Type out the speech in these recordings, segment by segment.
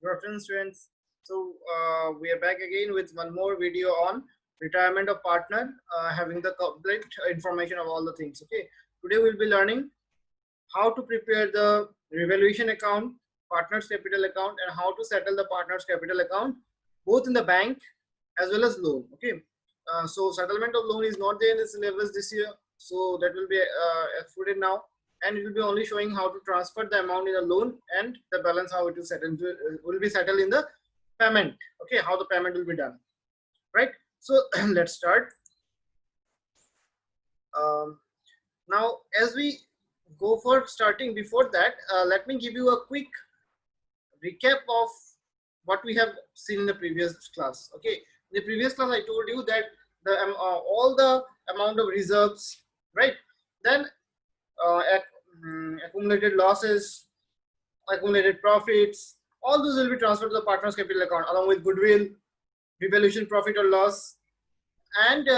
Good afternoon, students. So we are back again with one more video on retirement of partner, having the complete information of all the things. Okay, today we'll be learning how to prepare the revaluation account, partners capital account, and how to settle the partners capital account both in the bank as well as loan. Okay, so settlement of loan is not there in the syllabus this year, so that will be excluded now, and it will be only showing how to transfer the amount in the loan and the balance how it will settle will be settled in the payment. Okay, how the payment will be done, right? So let's start. Now as we go for starting, before that let me give you a quick recap of what we have seen in the previous class. Okay, in the previous class I told you that the all the amount of reserves, right, then accumulated losses, accumulated profits, all those will be transferred to the partners capital account along with goodwill, revaluation profit or loss, and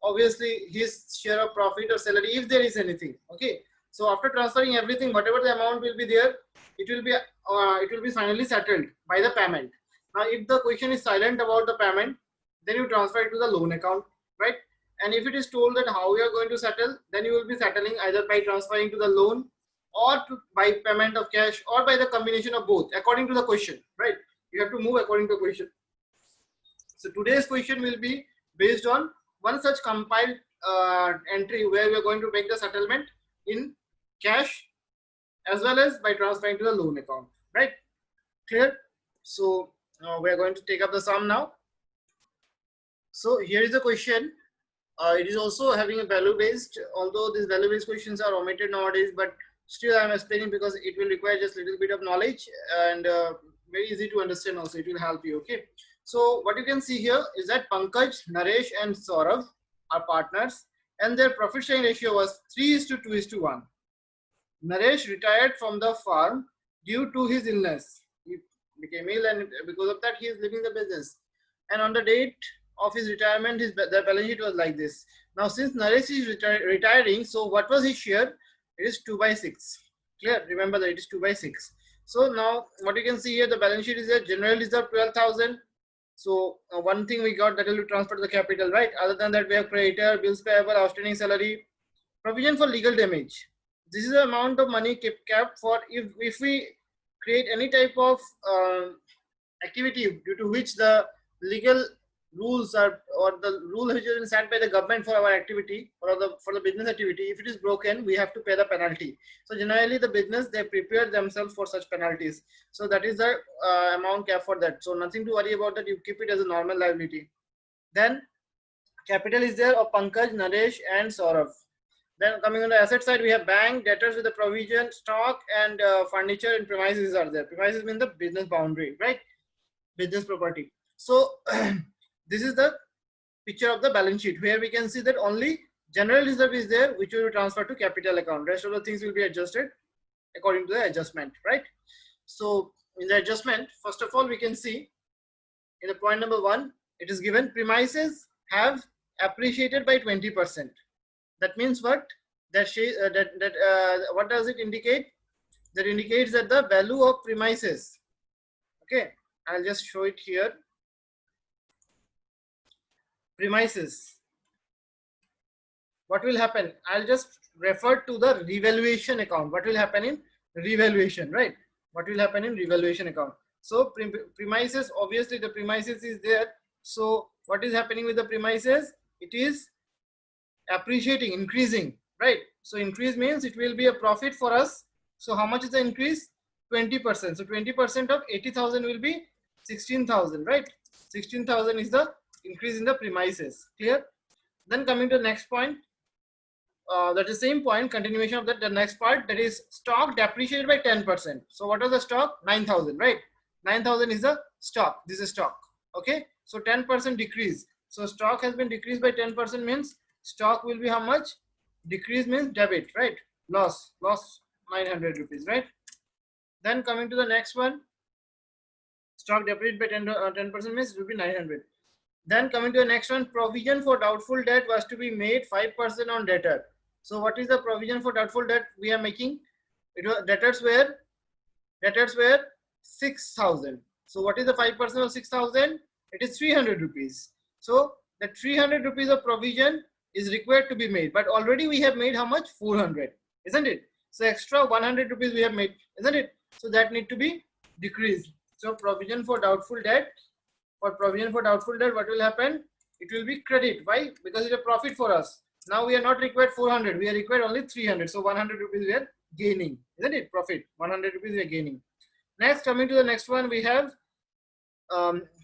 obviously his share of profit or salary if there is anything. Okay, so after transferring everything, whatever the amount will be there, it will be finally settled by the payment. Now if the question is silent about the payment, then you transfer it to the loan account, right? And if it is told that how you are going to settle, then you will be settling either by transferring to the loan or by payment of cash or by the combination of both according to the question, right? You have to move according to the question. So today's question will be based on one such compiled entry where we are going to make the settlement in cash as well as by transferring to the loan account, right? Clear? So we are going to take up the sum now. So here is the question. It is also having a value based, although these value based questions are omitted nowadays, but still I am explaining because it will require just a little bit of knowledge and very easy to understand also. It will help you. Okay. So what you can see here is that Pankaj, Naresh and Saurav are partners and their profit sharing ratio was 3:2:1. Naresh retired from the farm due to his illness. He became ill and because of that he is leaving the business. And on the date of his retirement, the balance sheet was like this. Now since Naresh is retiring, so what was his share? It is 2/6. Clear? Remember that it is 2/6. So now what you can see here, the balance sheet is there. General reserve 12,000. So one thing we got, that will be transferred to the capital, right? Other than that, we have creditor, bills payable, outstanding salary, provision for legal damage. This is the amount of money kept for if we create any type of activity due to which the legal rules are or the rule which has been set by the government for our activity or for the business activity, if it is broken, we have to pay the penalty. So generally the business, they prepare themselves for such penalties. So that is the amount kept for that. So nothing to worry about that. You keep it as a normal liability. Then capital is there of Pankaj, Naresh and Saurav. Then coming on the asset side, we have bank, debtors with the provision, stock and furniture and premises are there. Premises mean the business boundary, right? Business property. So this is the picture of the balance sheet where we can see that only general reserve is there, which will be transferred to capital account. Rest of the things will be adjusted according to the adjustment, right? So in the adjustment, first of all, we can see in the point number 1, it is given premises have appreciated by 20%. That means what? What does it indicate? That indicates that the value of premises. Okay, I'll just show it here. Premises. What will happen? I'll just refer to the revaluation account. What will happen in revaluation, right? What will happen in revaluation account? So premises, obviously the premises is there. So what is happening with the premises? It is appreciating, increasing, right? So increase means it will be a profit for us. So how much is the increase? 20%. So 20% of 80,000 will be 16,000, right? 16,000 is the increase in the premises. Clear? Then coming to the next point, that is same point, continuation of that. The next part, that is stock depreciated by 10%. So what was the stock? 9,000, right? 9,000 is the stock. This is stock. Okay, so 10% decrease. So stock has been decreased by 10% means stock will be how much? Decrease means debit, right? Loss 900 rupees, right? Then coming to the next one, stock depreciated by 10% means it will be 900. Then coming to the next one, provision for doubtful debt was to be made 5% on debtor. So what is the provision for doubtful debt we are making? It was debtors were 6,000. So what is the 5% of 6,000? It is 300 rupees. So the 300 rupees of provision is required to be made, but already we have made how much? 400, isn't it? So extra 100 rupees we have made, isn't it? So that need to be decreased. So provision for doubtful debt, what will happen? It will be credit. Why? Because it's a profit for us. Now we are not required 400, we are required only 300. So 100 rupees we are gaining, isn't it? Profit, 100 rupees we are gaining. Next, coming to the next one, we have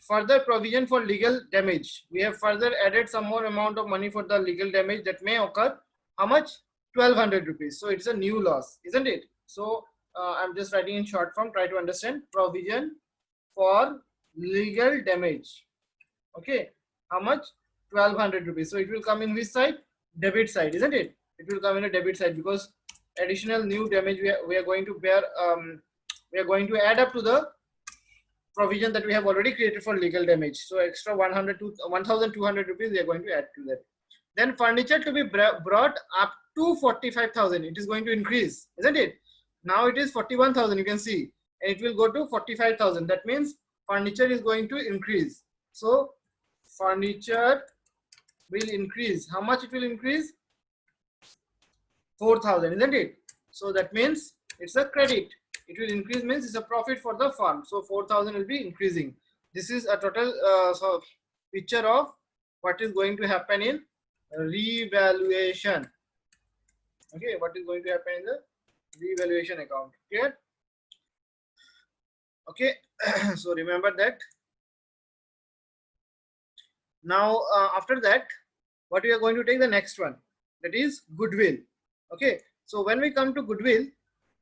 further provision for legal damage. We have further added some more amount of money for the legal damage that may occur. How much? 1200 rupees. So it's a new loss, isn't it? So I'm just writing in short form, try to understand. Provision for legal damage. Okay, how much? 1200 rupees. So it will come in which side? Debit side, isn't it? It will come in a debit side because additional new damage we are going to bear, we are going to add up to the provision that we have already created for legal damage. So extra 100 to 1200 rupees we are going to add to that. Then furniture to be brought up to 45,000. It is going to increase, isn't it? Now it is 41,000, you can see, and it will go to 45,000. That means furniture is going to increase. So furniture will increase. How much it will increase? 4,000, isn't it? So that means it's a credit. It will increase means it's a profit for the firm. So 4,000 will be increasing. This is a total picture of what is going to happen in revaluation. Okay, what is going to happen in the revaluation account? Clear? Okay, so remember that. Now after that, what we are going to take the next one, that is goodwill. Okay, so when we come to goodwill,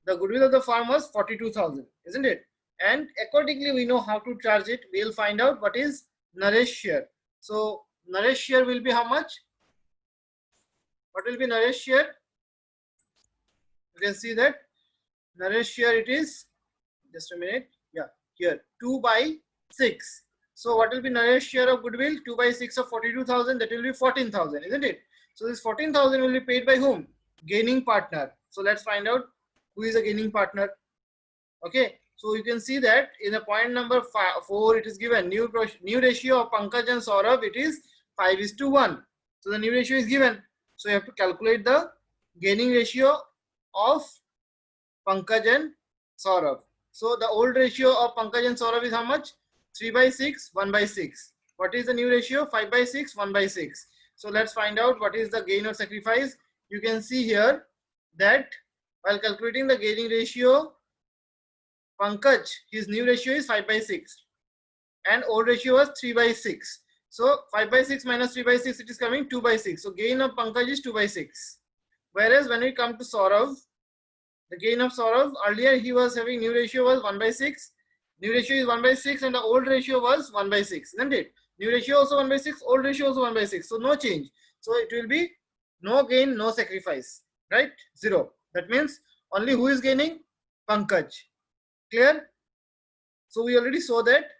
the goodwill of the firm was 42,000, isn't it? And accordingly, we know how to charge it. We'll find out what is Naresh share. So Naresh share will be how much? What will be Naresh share? You can see that Naresh share, it is, just a minute, yeah, here 2/6. So what will be Naresh share of goodwill? 2/6 of 42,000, that will be 14,000, isn't it? So this 14,000 will be paid by whom? Gaining partner. So let's find out who is a gaining partner. Okay, so you can see that in the point number 4, it is given new ratio of Pankaj and Saurabh, it is 5:1. So the new ratio is given. So you have to calculate the gaining ratio of Pankaj and Saurabh. So the old ratio of Pankaj and Saurabh is how much? 3/6, 1/6. What is the new ratio? 5/6, 1/6. So let's find out what is the gain or sacrifice. You can see here that while calculating the gaining ratio, Pankaj, his new ratio is 5/6 and old ratio was 3/6. So 5/6 minus 3/6, it is coming 2/6. So gain of Pankaj is 2/6. Whereas when we come to Saurabh, the gain of Saurabh, earlier he was having new ratio was 1/6. New ratio is 1/6 and the old ratio was 1/6, isn't it? New ratio also 1/6, old ratio also 1/6. So no change. So it will be no gain, no sacrifice, right? 0. That means only who is gaining? Pankaj. Clear? So we already saw that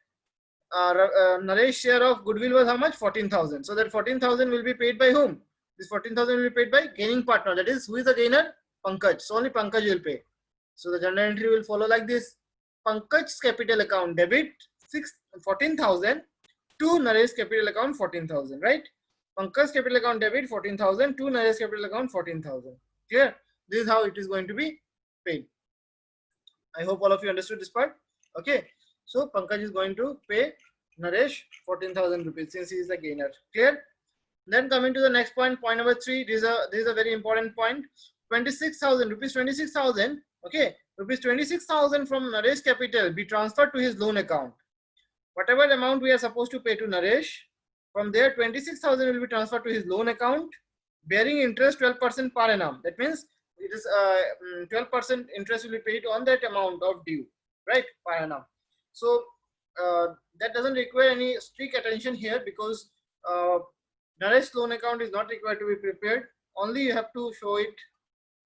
Naresh share of goodwill was how much? 14,000. So that 14,000 will be paid by whom? This 14,000 will be paid by gaining partner. That is, who is the gainer? Pankaj. So only Pankaj will pay. So the journal entry will follow like this. Pankaj's capital account debit 14,000 to Naresh capital account 14,000, right? Pankaj's capital account debit 14,000 to Naresh capital account 14,000. Clear? This is how it is going to be paid. I hope all of you understood this part. Okay. So Pankaj is going to pay Naresh 14,000 rupees since he is the gainer. Clear? Then coming to the next point, point number 3. This is a very important point. 26,000 rupees. 26,000. Okay. Rupees 26,000 from Naresh capital be transferred to his loan account. Whatever amount we are supposed to pay to Naresh, from there 26,000 will be transferred to his loan account, bearing interest 12% per annum. That means it is 12% interest will be paid on that amount of due, right, per annum. So that doesn't require any strict attention here because Naresh loan account is not required to be prepared. Only you have to show it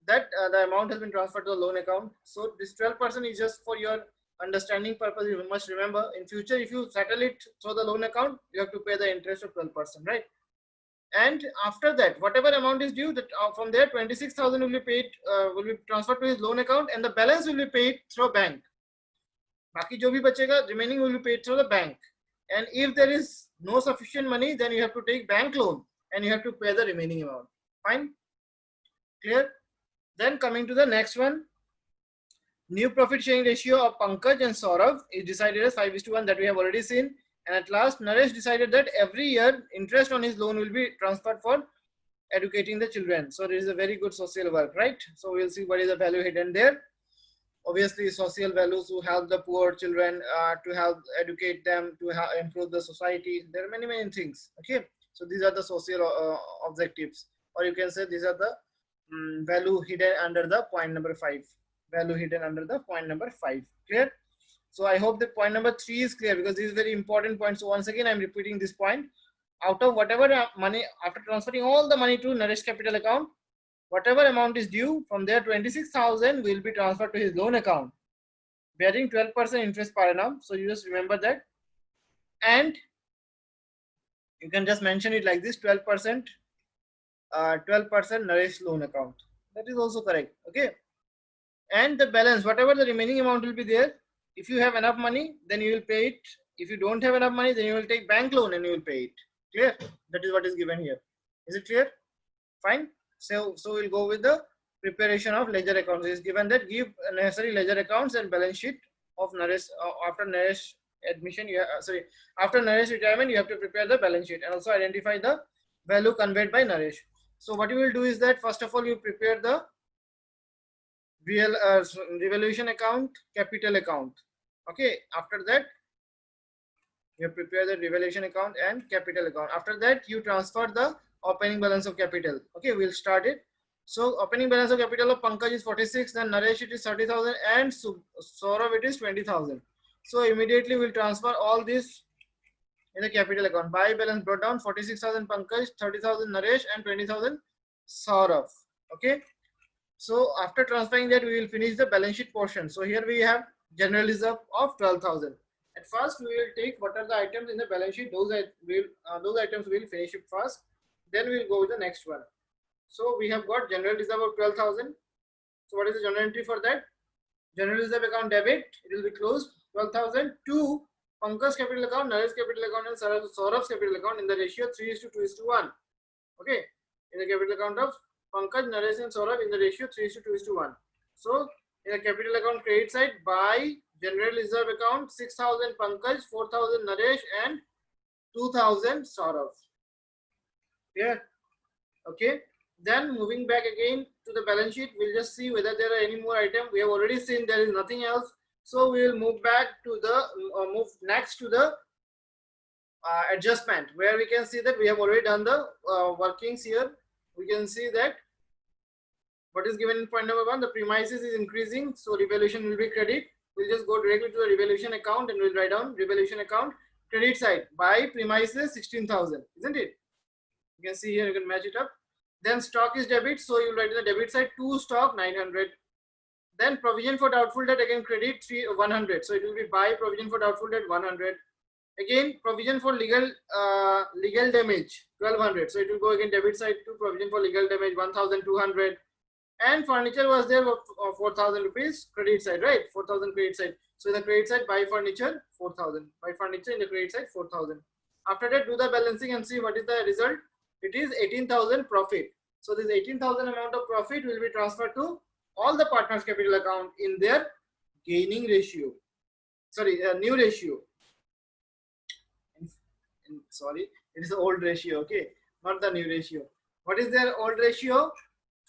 that the amount has been transferred to the loan account. So this 12% is just for your understanding purpose. You must remember in future if you settle it through the loan account, you have to pay the interest of 12%, right? And after that, whatever amount is due, that from there 26,000 will be paid, will be transferred to his loan account, and the balance will be paid through bank. बाकी जो भी बचेगा remaining will be paid through the bank. And if there is no sufficient money, then you have to take bank loan and you have to pay the remaining amount. Fine, clear? Then coming to the next one, new profit sharing ratio of Pankaj and Saurav is decided as 5:1 that we have already seen. And at last, Naresh decided that every year interest on his loan will be transferred for educating the children. So there is a very good social work, right? So we'll see what is the value hidden there. Obviously, social values to help the poor children, to help educate them, to improve the society. There are many things. Okay, so these are the social objectives, or you can say these are the value hidden under the point number 5. Value hidden under the point number 5. Clear? So I hope the point number 3 is clear, because this is very important point. So once again, I'm repeating this point. Out of whatever money, after transferring all the money to Naresh Capital account, whatever amount is due, from there 26,000 will be transferred to his loan account, bearing 12% interest per annum. So you just remember that, and you can just mention it like this: 12%, 12% Naresh loan account. That is also correct. Okay, and the balance, whatever the remaining amount will be there. If you have enough money, then you will pay it. If you don't have enough money, then you will take bank loan and you will pay it. Clear? That is what is given here. Is it clear? Fine. So we'll go with the preparation of ledger accounts. It is given that give necessary ledger accounts and balance sheet of Naresh after Naresh admission. After Naresh retirement, you have to prepare the balance sheet and also identify the value conveyed by Naresh. So what you will do is that first of all you prepare the revaluation account, capital account. Okay. After that, you prepare the revaluation account and capital account. After that, you transfer the opening balance of capital. Okay, we'll start it. So opening balance of capital of Pankaj is 46, then Naresh it is 30,000, and Saurav it is 20,000. So immediately we'll transfer all this in the capital account. Buy balance brought down: 46,000 Pankaj, 30,000 Naresh, and 20,000 Saurav. Okay. So after transferring that, we will finish the balance sheet portion. So here we have general reserve of 12,000. At first, we will take what are the items in the balance sheet. Those items we will finish it first. Then we will go with the next one. So we have got general reserve of 12,000. So what is the general entry for that? General reserve account debit. It will be closed 12,000 to Pankaj capital account, Naresh capital account, and Saurav's capital account in the ratio 3:2:1. Okay, in the capital account of Pankaj, Naresh, and Saurav in the ratio 3:2:1. So in the capital account credit side, by general reserve account 6,000 Pankaj, 4,000 Naresh, and 2,000 Saurav. Yeah. Okay. Then moving back again to the balance sheet, we'll just see whether there are any more items. We have already seen there is nothing else. So we will move back to the move next to the adjustment, where we can see that we have already done the workings here. We can see that what is given in point number 1, the premises is increasing, so revaluation will be credit. We'll just go directly to the revaluation account and we'll write down revaluation account credit side. Buy premises 16,000, isn't it? You can see here, you can match it up. Then stock is debit, so you'll write in the debit side to stock 900. Then provision for doubtful debt, again credit 100, so it will be buy provision for doubtful debt 100. Again provision for legal damage 1200, so it will go again debit side to provision for legal damage 1200. And furniture was there for 4,000 rupees credit side, right? 4,000 credit side. So in the credit side, buy furniture 4,000. Buy furniture in the credit side 4,000. After that, do the balancing and see what is the result. It is 18,000 profit. So this 18,000 amount of profit will be transferred to all the partners' capital account in their gaining ratio. Sorry, new ratio. Sorry, it is the old ratio. Okay, not the new ratio. What is their old ratio?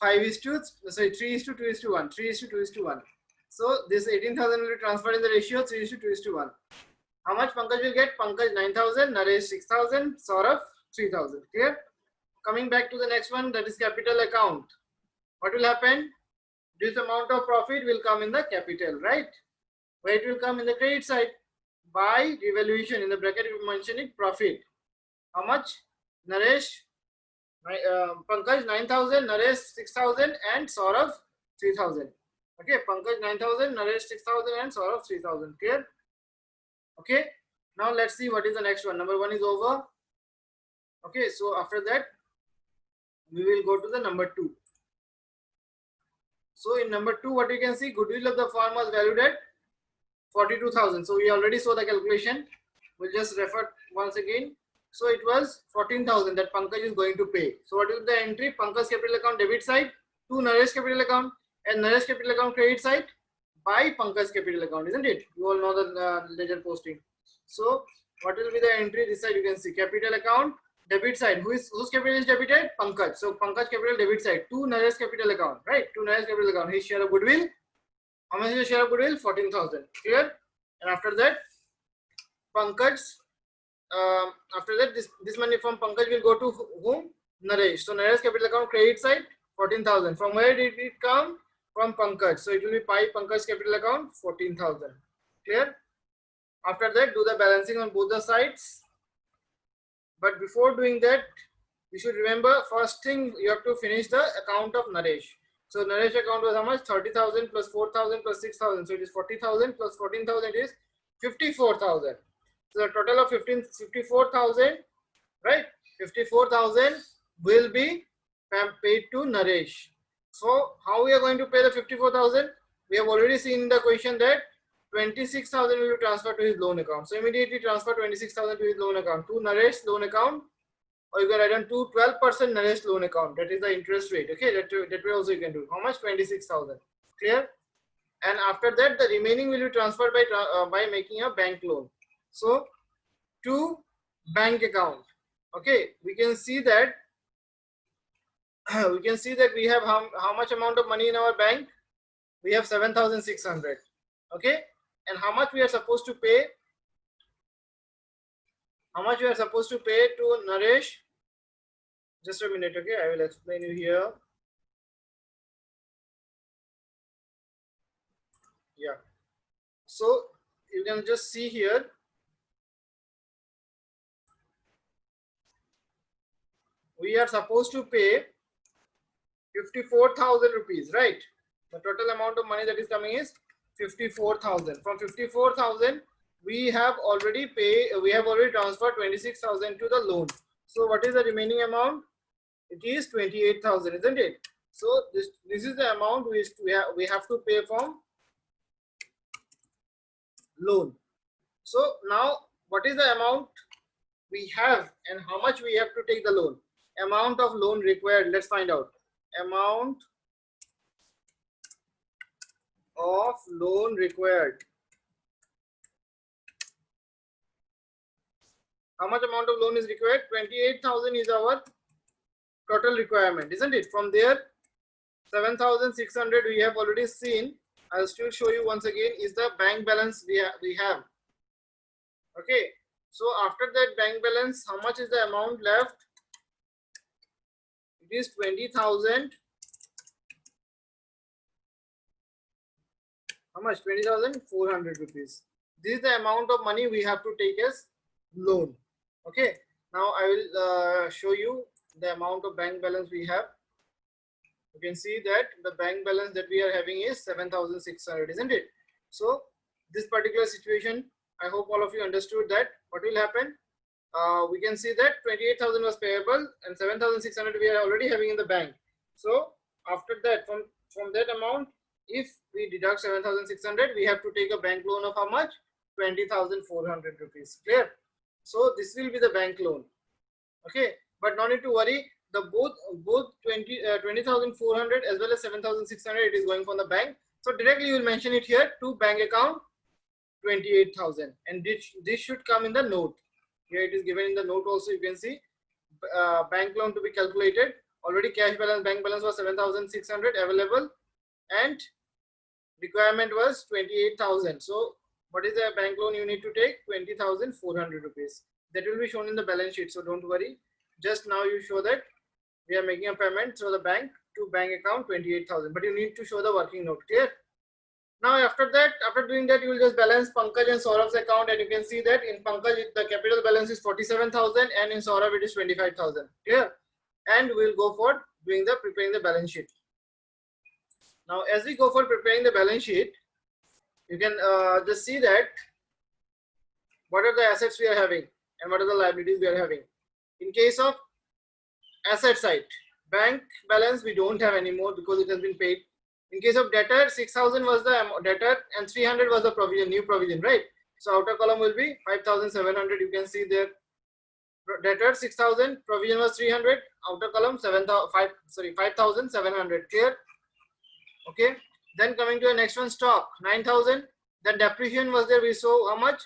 3:2:1. 3:2:1. So this 18,000 will be transferred in the ratio 3:2:1. How much Pankaj will get? Pankaj 9,000, Naresh 6,000, Saurav 3,000. Clear? Coming back to the next one, that is capital account. What will happen? This amount of profit will come in the capital, right? Where it will come in the credit side. By revaluation, in the bracket we mention it profit. How much? Naresh, Pankaj 9,000, Naresh 6,000, and Saurav 3,000. Okay, Pankaj 9,000, Naresh 6,000, and Saurav 3,000. Clear? Okay. Now let's see what is the next one. Number 1 is over. Okay, so after that, we will go to the number 2. So in number 2, what you can see, goodwill of the firm was valued at 42,000. So we already saw the calculation. We'll just refer once again. So it was 14,000 that Pankaj is going to pay. So what is the entry? Pankaj capital account debit side to Naresh capital account, and Naresh capital account credit side by Pankaj capital account, isn't it? You all know the ledger posting. So what will be the entry? This side you can see capital account debit side. Whose capital is debited? Pankaj. So Pankaj capital debit side to Naresh capital account, right? To Naresh capital account. His share of goodwill. How much is the share of goodwill? 14,000. Clear? And after that, Pankaj. After that, this money from Pankaj will go to whom? Naresh. So Naresh capital account credit side 14,000. From where did it come? From Pankaj. So it will be pi Pankaj capital account 14,000. Clear? After that, do the balancing on both the sides. But before doing that, you should remember first thing you have to finish the account of Naresh. So Naresh account was how much? 30,000 plus 4,000 plus 6,000. So it is 40,000 plus 14,000 is 54,000. So the total of 54,000, right? 54,000 will be paid to Naresh. So how we are going to pay the 54,000? We have already seen in the question that 26,000 will be transferred to his loan account. So immediately transfer 26,000 to his loan account, to Naresh loan account, or you can write on to 12% Naresh loan account. That is the interest rate. Okay, that way also you can do. How much? 26,000. Clear? And after that, the remaining will be transferred by making a bank loan. So to bank account. Okay, we can see that we have how much amount of money in our bank? We have 7,600. Okay, and how much we are supposed to pay? How much we are supposed to pay to Naresh? Just a minute. Okay, I will explain you here. Yeah, so you can just see here. We are supposed to pay 54,000 rupees, right? The total amount of money that is coming is 54,000. From 54,000, we have already transferred 26,000 to the loan. So what is the remaining amount? It is 28,000, isn't it? So this is the amount we have to pay from loan. So now what is the amount we have and how much we have to take the loan? Amount of loan required. Let's find out. Amount of loan required. How much amount of loan is required? 28,000 is our total requirement, isn't it? From there, 7,600 we have already seen. I'll still show you once again is the bank balance we have. Okay, so after that bank balance, how much is the amount left? It is 20,000. How much? 20,400 rupees. This is the amount of money we have to take as loan. Okay, now I will show you the amount of bank balance we have. You can see that the bank balance that we are having is 7,600, isn't it? So this particular situation, I hope all of you understood that what will happen. We can see that 28,000 was payable and 7,600 we are already having in the bank. So after that, from that amount, if we deduct 7,600, we have to take a bank loan of how much? 20,400 rupees. Clear? So this will be the bank loan. Okay, but no need to worry. The both 20,400 as well as 7,600 it is going from the bank. So directly you will mention it here to bank account 28,000, and this should come in the note. Here it is given in the note also. You can see bank loan to be calculated. Already cash balance, bank balance was 7,600 available, and requirement was 28,000. So what is the bank loan you need to take? 20,400 rupees. That will be shown in the balance sheet. So don't worry. Just now you show that we are making a payment through the bank to bank account 28,000, but you need to show the working note. Clear? Now after that, after doing that, you will just balance Pankaj and Saurav's account, and you can see that in Pankaj the capital balance is 47,000 and in Saurav it is 25,000. Clear? And we will go for preparing the balance sheet. Now as we go for preparing the balance sheet, you can just see that what are the assets we are having and what are the liabilities we are having. In case of asset side, bank balance we don't have anymore because it has been paid. In case of debtor, 6,000 was the debtor and 300 was the provision, new provision, right? So outer column will be 5,700. You can see there. Debtor 6,000, provision was 300. Outer column 5,700. Clear? Okay. Then coming to the next one, stock 9,000. Then depreciation was there. We saw how much?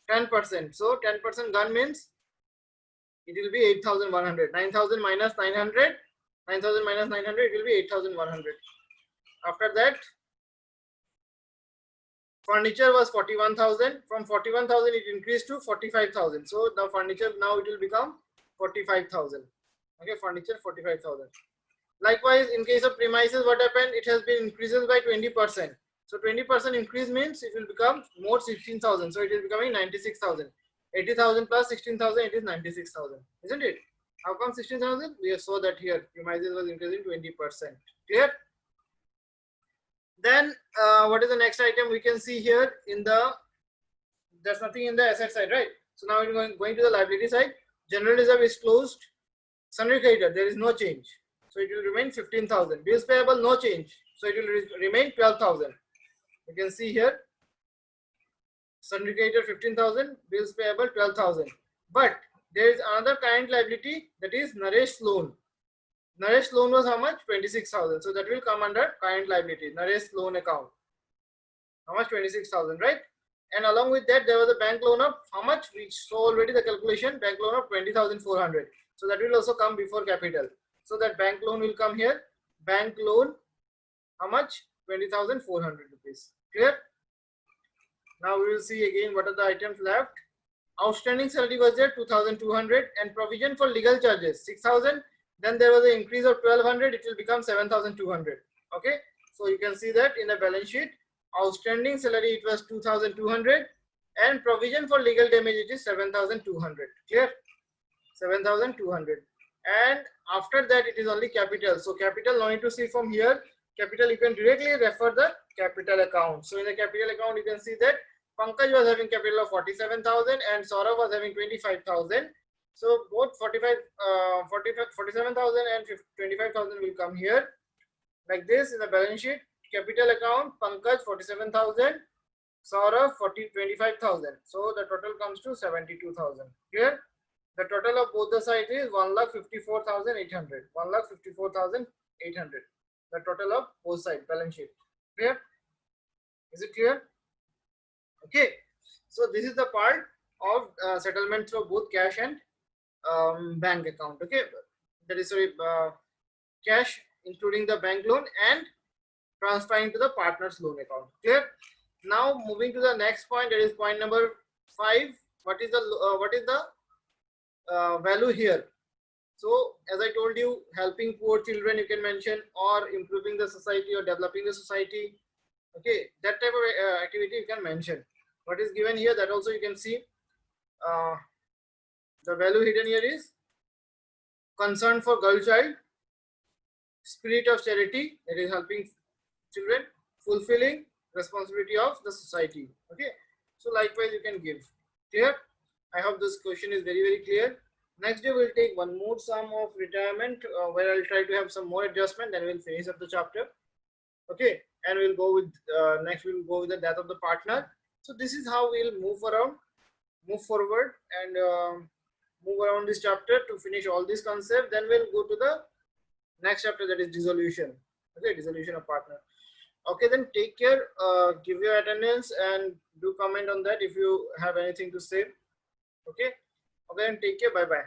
10%. So 10% gun means it will be 8,100. 9,000 minus 900. 9,000 minus 900. It will be 8,100. After that, furniture was 41,000. From 41,000, it increased to 45,000. So the furniture now it will become 45,000. Okay, furniture 45,000. Likewise, in case of premises, what happened? It has been increases by 20%. So 20% increase means it will become more 16,000. So it is becoming 96,000. 80,000 plus 16,000, it is 96,000, isn't it? How come 16,000? We saw that here premises was increasing 20%. Clear? Then what is the next item we can see here in the, there's nothing in the asset side, right? So now we're going to the liability side. General reserve is closed. Sundry creditor, there is no change. So it will remain 15,000. Bills payable, no change. So it will remain 12,000. You can see here, sundry creditor 15,000, bills payable 12,000. But there is another current liability, that is Naresh loan. Naresh loan was how much? 26,000. So that will come under current liability, Naresh loan account. How much? 26,000, right? And along with that, there was a bank loan of how much? We saw already the calculation, bank loan of 20,400. So that will also come before capital. So that bank loan will come here. Bank loan, how much? 20,400 rupees. Clear? Now we will see again what are the items left. Outstanding salary was there 2,200 and provision for legal charges 6,000. Then there was an increase of 1,200. It will become 7,200. Okay. So you can see that in the balance sheet. Outstanding salary it was 2,200 and provision for legal damage it is 7,200. Clear? 7,200. And after that it is only capital. So capital no need to see from here. Capital you can directly refer the capital account. So in the capital account you can see that Pankaj was having capital of 47,000 and Saurav was having 25,000. So both 47,000 and 25,000 will come here like this in the balance sheet. Capital account Pankaj 47,000, Saurav 25,000. So the total comes to 72,000. Clear? The total of both the sides is 1,54,800. 1,54,800. The total of both sides balance sheet. Clear? Is it clear? Okay. So this is the part of settlement through both cash and bank account. Okay. That is cash including the bank loan and transferring to the partner's loan account. Clear? Now moving to the next point, that is point number 5. What is the value here? So as I told you, helping poor children you can mention, or improving the society or developing the society. Okay, that type of activity you can mention. What is given here, that also you can see. The value hidden here is concern for girl child, spirit of charity, that is helping children, fulfilling responsibility of the society. Okay, so likewise you can give. Clear? I hope this question is very clear. Next day we'll take one more sum of retirement where I'll try to have some more adjustment, then we'll finish up the chapter. Okay, and we'll go with next we'll go with the death of the partner. So this is how we'll move forward and move around this chapter to finish all these concepts. Then we'll go to the next chapter, that is dissolution. Okay, dissolution of partner. Okay, then take care, give your attendance and do comment on that if you have anything to say. Okay, then take care, bye bye.